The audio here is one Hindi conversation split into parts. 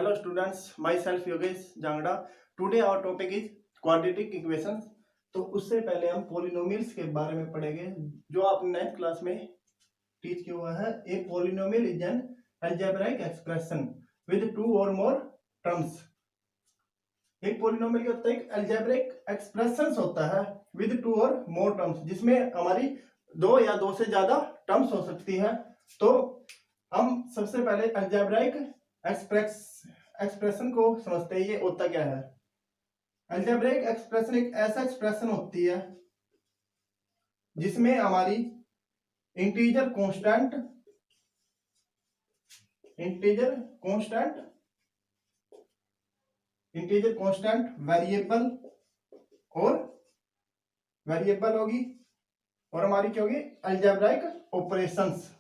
Hello students, myself Yogesh Jangda. Today our topic is quadratic equations. तो उससे पहले हम पोलिनोमियल्स के बारे में पढ़ेंगे जो आपने 9th क्लास में टीच किया हुआ है. A polynomial is an algebraic expression with two और मोर टर्म्स. एक पोलिनोमियल क्या होता है? एक अलजेब्रिक एक्सप्रेशन होता है विद टू और मोर टर्म्स, जिसमें हमारी दो या दो से ज्यादा टर्म्स हो सकती है. तो हम सबसे पहले अलजेब्रिक एक्सप्रेशन को समझते हैं. ये होता क्या है? अलजेब्रिक एक्सप्रेशन एक ऐसा एक्सप्रेशन होती है जिसमें हमारी इंटीजर कांस्टेंट वेरिएबल होगी और हमारी क्या होगी? अलजेब्रिक ऑपरेशंस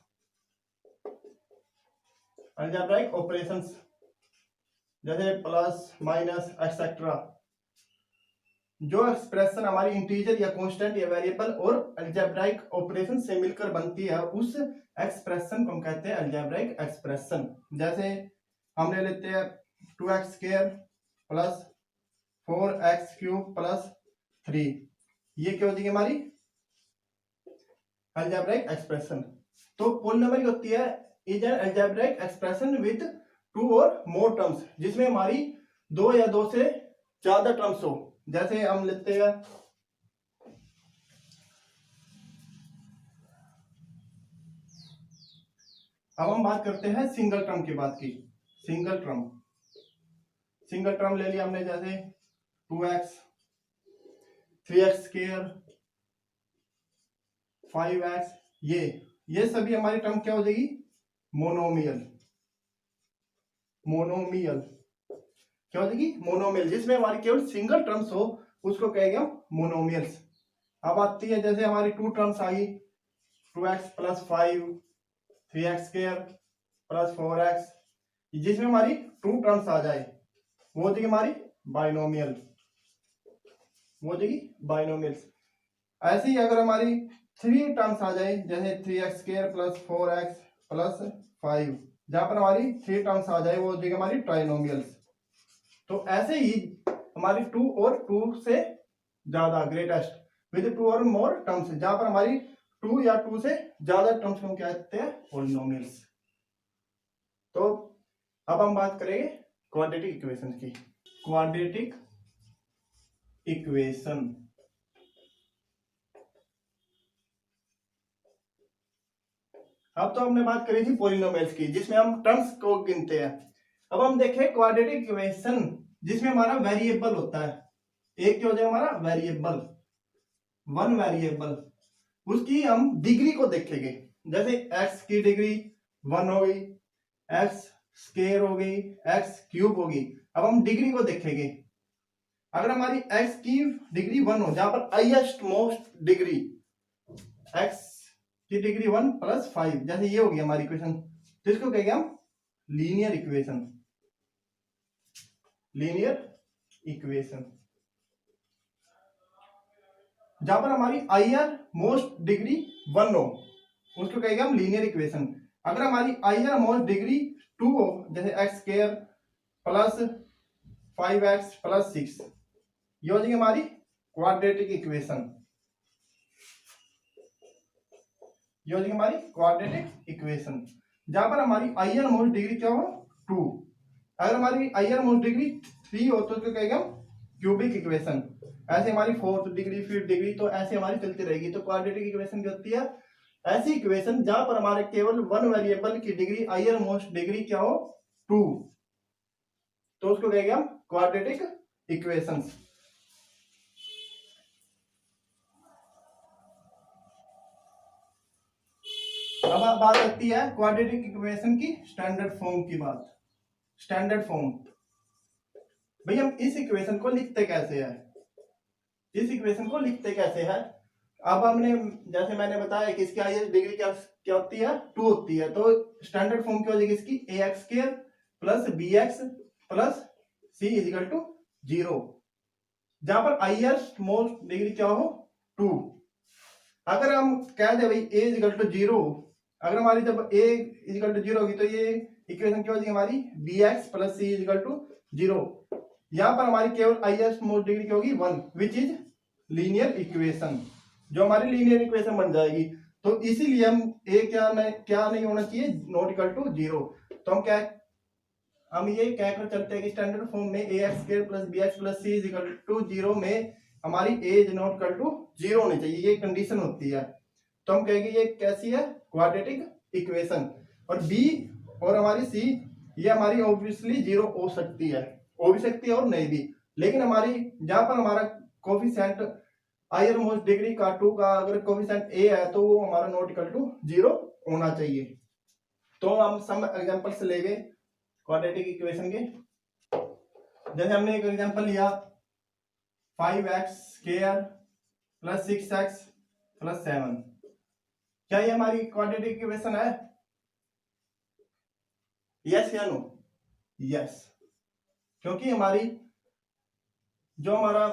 जैसे प्लस माइनस एक्सेट्रा. जो एक्सप्रेशन हमारी इंटीजर या कांस्टेंट या वेरिएबल और अलजेब्रिक ऑपरेशन से मिलकर बनती है, उस एक्सप्रेशन को हम कहते हैं अलजेब्रिक एक्सप्रेशन. जैसे हम ले लेते हैं 2x² प्लस 4x³ प्लस 3. ये क्या हो जाएगी? हमारी अलजेब्रिक एक्सप्रेशन. तो पोलिनोमियल होती है is an algebraic expression with two और मोर टर्म्स, जिसमें हमारी दो या दो से ज्यादा टर्म्स हो. जैसे हम लेते हैं अब हम बात करते हैं सिंगल टर्म की बात की. सिंगल टर्म ले लिया हमने, जैसे 2x 3x², 5x. ये सभी हमारी टर्म क्या हो जाएगी? मोनोमियल क्या हो जाएगी? मोनोमियल, जिसमें हमारी केवल सिंगल टर्म्स हो उसको कहेंगे हम मोनोमियल्स. अब आती है जैसे हमारी टू टर्म्स आई 2x plus 5, 3x² plus 4x, जिसमें हमारी टू टर्म्स आ जाए वो हो जाएगी हमारी बाइनोमियल्स. ऐसे ही अगर हमारी थ्री टर्म्स आ जाए जैसे 3x² प्लस 4x प्लस 5, जहां पर हमारी थ्री टर्म्स आ जाए वो हो जाएगी हमारी ट्राइनोमियल्स. तो ऐसे ही हमारी टू और टू से ज्यादा ग्रेटेस्ट विद टू और मोर टर्म्स, जहां पर हमारी टू या टू से ज्यादा टर्म्स को हम क्या कहते हैं? पॉलिनोमियल्स. तो अब हम बात करेंगे क्वाड्रेटिक इक्वेशन की. क्वाड्रेटिक इक्वेशन अब तो हमने बात करी थी पॉलिनोमियल्स की, जिसमें हम टर्म्स को गिनते हैं. अब हम देखें क्वाड्रेटिक इक्वेशन जिसमें हमारा वेरिएबल होता है. एक क्या हो जाएगा? हमारा वन वेरिएबल. उसकी हम डिग्री को देखेंगे. जैसे x की डिग्री 1 हो गई, x² हो गई, x³ होगी. अब हम डिग्री को देखेंगे. अगर हमारी x की डिग्री 1 हो, जहां पर हाईएस्ट मोस्ट डिग्री x की डिग्री 1 प्लस 5, जैसे ये होगी हमारी इक्वेशन, तो इसको कहेंगे हम लीनियर इक्वेशन. जहां पर हमारी हायर मोस्ट डिग्री 1 हो उसको कहेंगे हम लीनियर इक्वेशन. अगर हमारी हायर मोस्ट डिग्री 2 हो, जैसे x² प्लस 5x प्लस 6, ये हो जाएगी हमारी क्वाड्रेटिक इक्वेशन. जहां पर हमारी हायर मोस्ट डिग्री क्या हो? 2. अगर हमारी हायर मोस्ट डिग्री 3 हो तो उसको कहेंगे हम क्यूबिक इक्वेशन. ऐसे हमारी 4th डिग्री 5th डिग्री, तो ऐसे हमारी चलती रहेगी. तो क्वाड्रेटिक इक्वेशन क्या होती है? ऐसी इक्वेशन जहां पर हमारे केवल वन वेरिएबल की डिग्री हायर मोस्ट डिग्री क्या हो? 2. तो उसको कहेंगे हम क्वाड्रेटिक इक्वेशंस. अब बात आती है क्वाड्रेटिक इक्वेशन की स्टैंडर्ड फॉर्म की बात. स्टैंडर्ड फॉर्म भाई, हम इस इक्वेशन को लिखते कैसे है? अब हमने जैसे मैंने बताया कि इसकी हाईएस्ट डिग्री क्या होती है? 2 होती है. तो स्टैंडर्ड फॉर्म क्या हो जाएगी इसकी? ax² plus bx plus c is equal to 0, जहां पर हाईएस्ट मोस्ट डिग्री क्या हो? 2. अगर हम कह दे भाई a इजिकल टू 0, अगर हमारी जब a इजिकल टू 0 होगी तो ये इक्वेशन क्या हो जाएगी हमारी bx plus C is equal to 0। यहाँ पर हमारी केवल हाईएस्ट मोस्ट डिग्री की होगी 1 विच इज लीनियर इक्वेशन, जो हमारी लीनियर इक्वेशन बन जाएगी। तो इसीलिए हम ए क्या नहीं होना चाहिए, नॉट इक्वल टू 0। तो हम ये कहकर चलते हैं कि स्टैंडर्ड फॉर्म में A X square plus B X plus C is equal to 0 में हमारी A is not equal to 0 होनी चाहिए, ये कंडीशन होती है। तो हम कहेंगे ये कैसी है, क्वाड्रेटिक इक्वेशन। और बी और हमारी सी ये हमारी ऑब्वियसली 0 हो सकती है, हो भी सकती है और नहीं भी। लेकिन हमारी जहां पर हमारा कोफिशिएंट हायर मोस्ट डिग्री का 2 का अगर कोफिशिएंट ए है तो वो हमारा नॉट इक्वल टू 0 होना चाहिए। तो हम सम एग्जांपल्स लेंगे क्वाड्रेटिक इक्वेशन के। जैसे हमने एक एग्जांपल लिया 5x square plus 6x plus 7, क्या ये हमारी क्वाड्रेटिक इक्वेशन है? यस या नो? यस, क्योंकि हमारी जो हमारा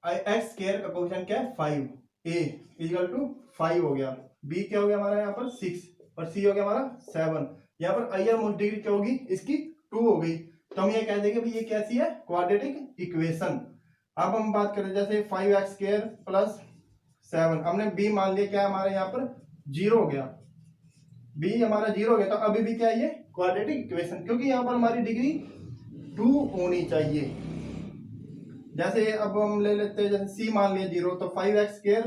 एक्स स्क्वायर का कोफिशिएंट क्या है 5, a इक्वल टू 5 हो गया, b क्या हो गया हमारा यहाँ पर 6 और c हो गया हमारा 7। यहाँ पर हायर मोस्ट डिग्री क्या होगी इसकी 2 हो गई। तो हम ये कह देंगे भाई ये कैसी है, क्वाड्रेटिक इक्वेशन। अब हम बात करें जैसे 5x स्क्वायर प्लस 7, हमने b मान लिया क्या हमारे यहाँ पर 0 हो गया, b हमारा 0 हो गया। तो अभी भी क्या है ये क्वाड्रेटिक इक्वेशन, क्योंकि यहाँ पर हमारी डिग्री 2 होनी चाहिए। जैसे अब हम ले लेते हैं जैसे c मान लिया 0, तो 5x square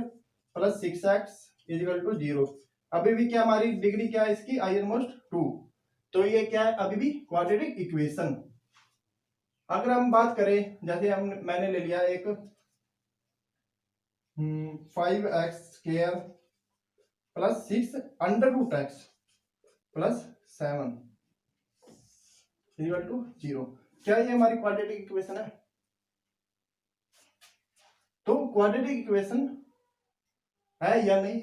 plus 6x is equal to 0। अभी भी क्या हमारी डिग्री क्या है इसकी हायर मोस्ट 2, तो ये क्या है अभी भी क्वाड्रेटिक इक्वेशन। अगर हम बात करें जैसे मैंने ले लिया एक 5x square plus 6 under root x plus 7 equal to 0, क्या ये हमारी क्वाड्रेटिक इक्वेशन है? तो क्वाड्रेटिक इक्वेशन है या नहीं?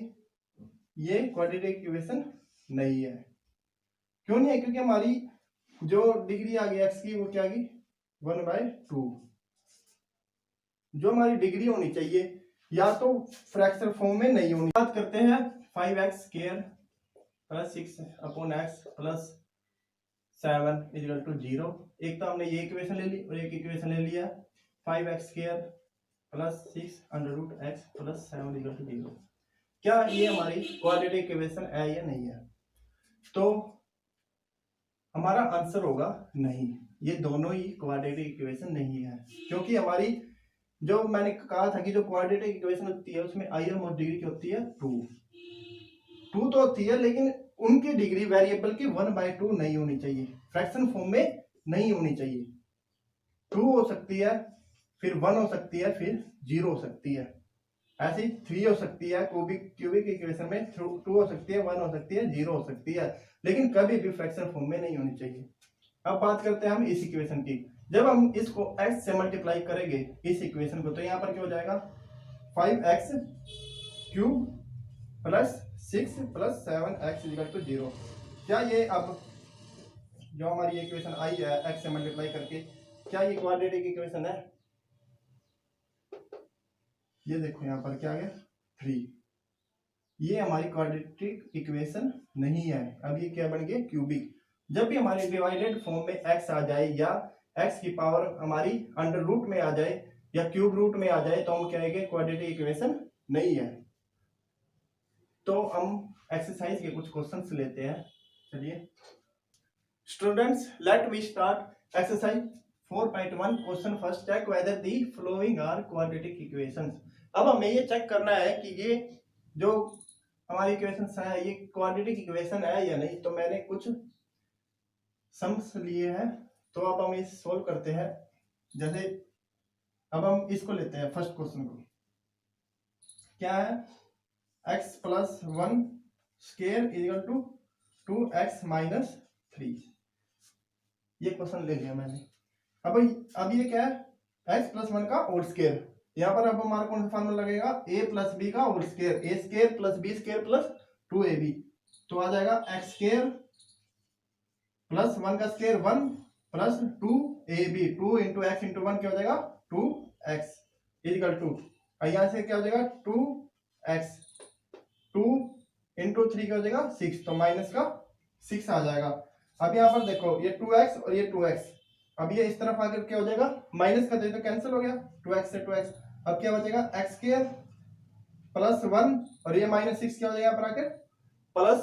ये क्वाड्रेटिक इक्वेशन नहीं है। क्यों नहीं है? क्योंकि हमारी जो डिग्री आ गई एक्स की वो क्या आ गई 1/2। जो हमारी डिग्री होनी चाहिए या तो फ्रैक्शन फॉर्म में नहीं होनी। बात करते हैं 5x square plus 6/x plus 7 equal to 0। एक तो हमने ये इक्वेशन ले ली और एक इक्वेशन ले लिया 5x square plus 6 under root x plus 7 equal to 0। क्या ये हमारी क्वाड्रेटिक इक्वेशन है या नहीं है? तो हमारा आंसर होगा नहीं, ये दोनों ही क्वाड्रेटिक इक्वेशन नहीं है। क्योंकि हमारी जो मैंने कहा था कि जो क्वाड्रेटिक इक्वेशन होती है उसमें हायर मोस्ट डिग्री की होती है 2 तो होती है, लेकिन उनकी डिग्री वेरिएबल की 1/2 नहीं होनी चाहिए, फ्रैक्शन फॉर्म में नहीं होनी चाहिए। 2 हो सकती है, फिर 1 हो सकती है, फिर 0 हो सकती है, ऐसी 3 हो सकती है। क्यूबिक इक्वेशन में 2 हो सकती है, 1 हो सकती है, 0 हो सकती है, लेकिन कभी भी फ्रैक्शन फॉर्म में नहीं होनी चाहिए। अब बात करते हैं हम इस इक्वेशन की। जब हम इसको x से मल्टीप्लाई करेंगे इस इक्वेशन को, तो यहाँ पर क्या हो जाएगा 5x cube plus 6 plus 7x equal to 0। क्या ये अब जो हमारी इक्वेशन आई है x से मल्टीप्लाई करके, क्या ये क्वाड्रेटिक इक्वेशन है? ये देखो यहाँ पर क्या आ गया 3, ये हमारी क्वाड्रेटिक इक्वेशन नहीं है। अब ये क्या बन गया क्यूबिक। जब भी हमारे डिवाइडेड फॉर्म में x आ जाए या x की पावर हमारी अंडर रूट में आ जाए या क्यूब रूट में आ जाए तो हम कहेंगे क्वाड्रेटिक इक्वेशन नहीं है। तो हम एक्सरसाइज के कुछ क्वेश्चंस लेते हैं। चलिए students, let we start exercise 4.1। Question first, check whether the following are quadratic equations. अब हमें ये चेक करना है कि ये जो हमारी इक्वेशंस है ये क्वाड्रेटिक इक्वेशन है या नहीं। तो मैंने कुछ सम्स लिए हैं, तो अब हम इस सोल्व करते हैं। जैसे अब हम इसको लेते हैं फर्स्ट क्वेश्चन को, क्या है x plus 1 square equal to 2x minus 3। ये क्वेश्चन ले लिया मैंने। अब ये क्या है x प्लस 1 का होल स्क्वायर। यहाँ पर अब हमारा कौन सा फॉर्मूला लगेगा a प्लस बी का whole square, a square plus b square plus 2ab। तो आ जाएगा x स्क्वायर प्लस 1 का square 1 plus 2ab, 2 into x into 1 क्या हो जाएगा 2x इक्वल टू, यहाँ से क्या हो जाएगा 2x, 2 इंटू 3 क्या हो जाएगा 6, तो माइनस का 6 आ जाएगा। अब यहाँ पर देखो ये 2x और ये 2x, अब ये इस तरफ आकर क्या हो जाएगा, माइनस का तो कैंसिल हो गया, 2x से 2x, अब क्या बचेगा x स्क्वायर प्लस 1 और ये -6 क्या हो जाएगा यहाँ पर आकर प्लस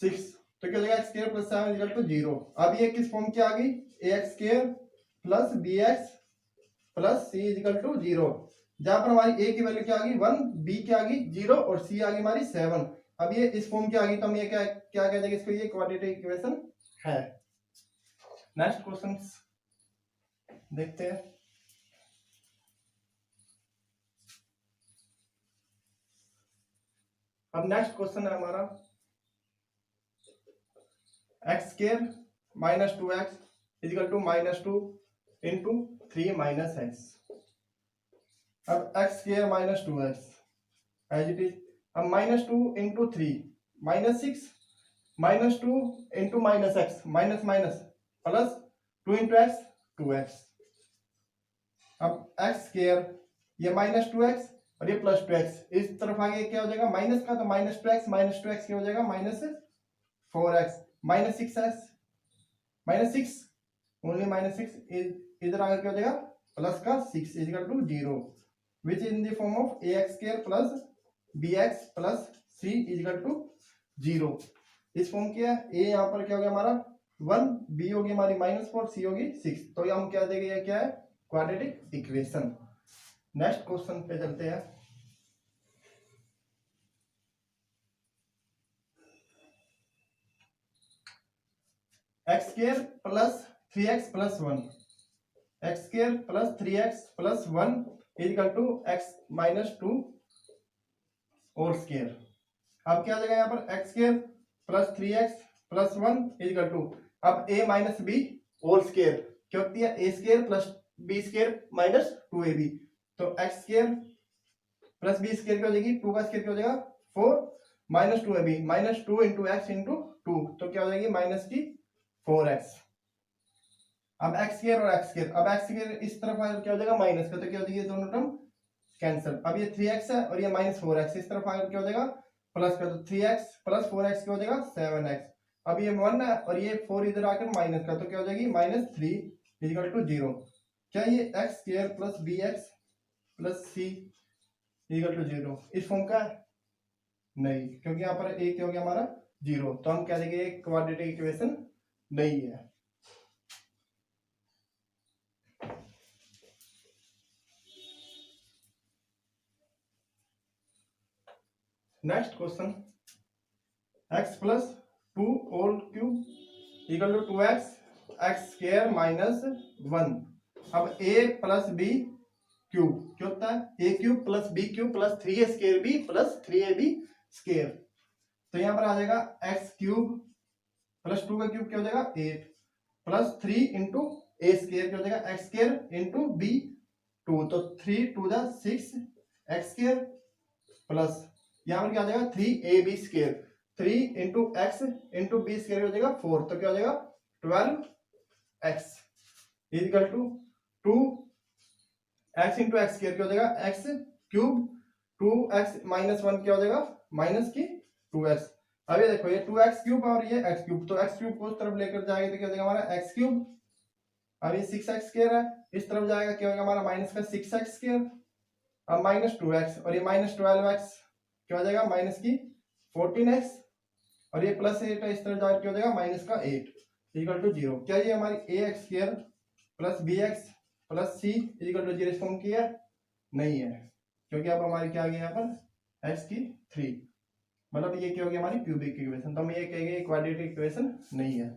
6, तो क्या हो जाएगा x square plus 7 equal to 0। अब ये किस फॉर्म की आ गई, ax square plus bx plus c equal to 0, जहां पर हमारी a की वैल्यू क्या आ गई 1, b की आ गई 0 और c आ गई हमारी 7। अब ये इस फॉर्म की आ गई तो हम ये क्या क्या कह देंगे इसको, ये क्वाड्रेटिक इक्वेशन है। नेक्स्ट क्वेश्चन देखते हैं। अब नेक्स्ट क्वेश्चन है हमारा X square minus 2x equal to -2 into 3 minus X. अब X square minus 2x as it is, अब -2 into 3 -6 -2 into minus X minus minus plus 2 into X 2x। अब एक्स स्क्वायर ये -2x और ये +2x, इस तरफ आगे क्या हो जाएगा माइनस का, तो -2x क्या हो जाएगा -4x -6x -6 ओनली -6 इधर आगे क्या हो जाएगा प्लस का 6 equal to 0 which in the form of ax square plus bx plus c equal to 0। इस फॉर्म की है। a यहाँ पर क्या हो गया हमारा 1, b होगी हमारी -4, c होगी 6, तो ये हम क्या देंगे, ये क्या है क्वाड्रेटिक इक्वेशन। नेक्स्ट क्वेश्चन पे चलते हैं। X square plus 3x plus 1, x square plus 3x plus 1 equal to x -2 whole square. अब क्या आ जाएगा यहाँ पर x square plus 3x plus 1 equal to, अब a minus b whole square क्या होती है, a square plus b square minus 2ab, तो x square plus b square क्या हो जाएगी, 2 का स्क्वायर क्या हो जाएगा 4 minus 2ab -2 into x into 2, तो क्या हो जाएगी माइनस की 4x। अब एक्स स्क्वायर और एक्स स्क्वायर, अब एक्स स्क्वायर इस तरफ आकर क्या हो जाएगा माइनस का, तो क्या हो जाएगी दोनों टर्म कैंसिल। अब ये 3x है और ये -4x इस तरफ आकर क्या हो जाएगा प्लस का, तो 3x प्लस 4x क्या हो जाएगा 7x। अब ये 1 है और ये 4 इधर आकर माइनस का, तो क्या हो जाएगी -3 इक्वल टू 0। क्या ये x square plus bx plus c equal to 0 इस फॉर्म का नहीं, क्योंकि यहाँ पर a क्या हो गया हमारा 0, तो हम कह देंगे क्वाड्रेटिक इक्वेशन नहीं है। Next question x plus 2 whole cube equal to 2x x square minus 1। अब a प्लस b क्यूब क्या होता है, a cube plus b cube plus 3a square b plus 3ab square, तो यहाँ पर आ जाएगा x क्यूब प्लस 2 का क्यूब क्या हो जाएगा 8 प्लस 3 इंटू a स्क्वायर क्या हो जाएगा x स्क्वायर इंटू b 2, तो 3 2 जा 6 x स्क्वायर प्लस यहाँ पर क्या आ जाएगा 3ab square, 3 into x into b square हो जाएगा 4, तो क्या हो जाएगा 12x equal to 2x into x square क्या हो जाएगा x क्यूब 2x माइनस 1 क्या हो जाएगा माइनस की 2x। अब ये देखो ये 2x क्यूब और ये x क्यूब, तो x क्यूब को उस तरफ लेकर जाएगा तो क्या हो जाएगा हमारा x क्यूब। अब ये 6x स्क्वायर है, इस तरफ जाएगा क्या होगा हमारा माइनस का 6x स्क्वायर, अब -2x और ये -12x क्या हो जाएगा माइनस की 14x और ये प्लस 8 है, इस तरफ जाकर क्या हो जाएगा माइनस का 8 इक्वल टू 0। क्या ये हमारी ax square plus bx plus c equal to 0 form की है नहीं है, क्योंकि अब हमारी क्या आ गई यहाँ पर x की 3, मतलब ये क्या हो गया हमारी क्यूबिक इक्वेशन, तो हम ये कहेंगे क्वाड्रेटिक इक्वेशन नहीं है।